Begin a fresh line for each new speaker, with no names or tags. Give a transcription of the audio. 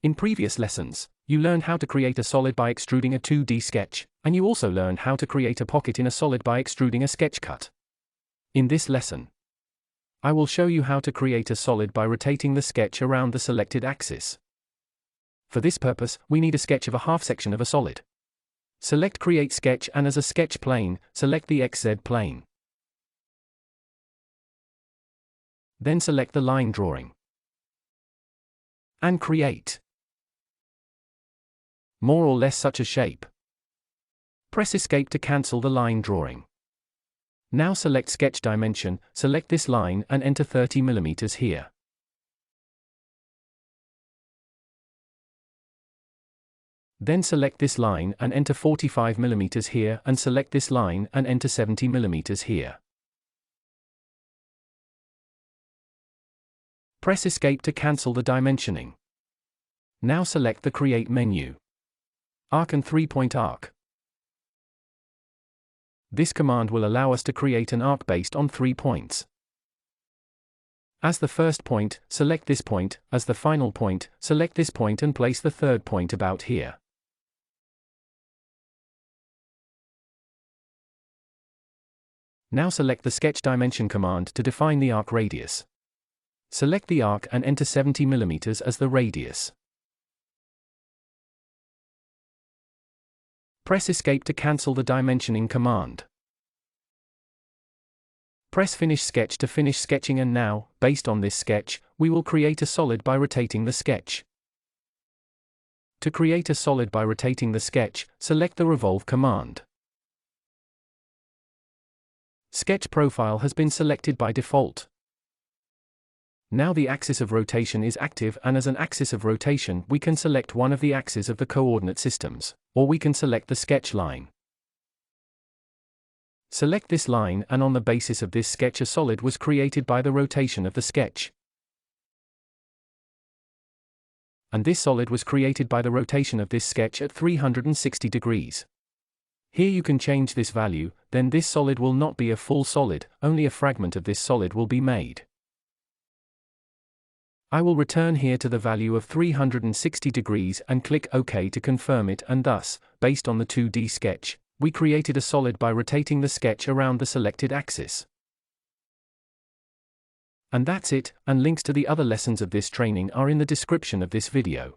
In previous lessons, you learned how to create a solid by extruding a 2D sketch, and you also learned how to create a pocket in a solid by extruding a sketch cut. In this lesson, I will show you how to create a solid by rotating the sketch around the selected axis. For this purpose, we need a sketch of a half section of a solid. Select Create Sketch, and as a sketch plane, select the XZ plane. Then select the line drawing. And create more or less such a shape. Press Escape to cancel the line drawing. Now select Sketch Dimension, select this line and enter 30 mm here. Then select this line and enter 45 mm here, and select this line and enter 70 mm here. Press Escape to cancel the dimensioning. Now select the Create menu. Arc and 3-point arc. This command will allow us to create an arc based on 3 points. As the first point, select this point, as the final point, select this point and place the third point about here. Now select the Sketch Dimension command to define the arc radius. Select the arc and enter 70 mm as the radius. Press Escape to cancel the dimensioning command. Press Finish Sketch to finish sketching, and now, based on this sketch, we will create a solid by rotating the sketch. To create a solid by rotating the sketch, select the Revolve command. Sketch profile has been selected by default. Now the axis of rotation is active, and as an axis of rotation we can select one of the axes of the coordinate systems, or we can select the sketch line. Select this line, and on the basis of this sketch a solid was created by the rotation of the sketch. And this solid was created by the rotation of this sketch at 360 degrees. Here you can change this value, then this solid will not be a full solid, only a fragment of this solid will be made. I will return here to the value of 360 degrees and click OK to confirm it, and thus, based on the 2D sketch, we created a solid by rotating the sketch around the selected axis. And that's it, and links to the other lessons of this training are in the description of this video.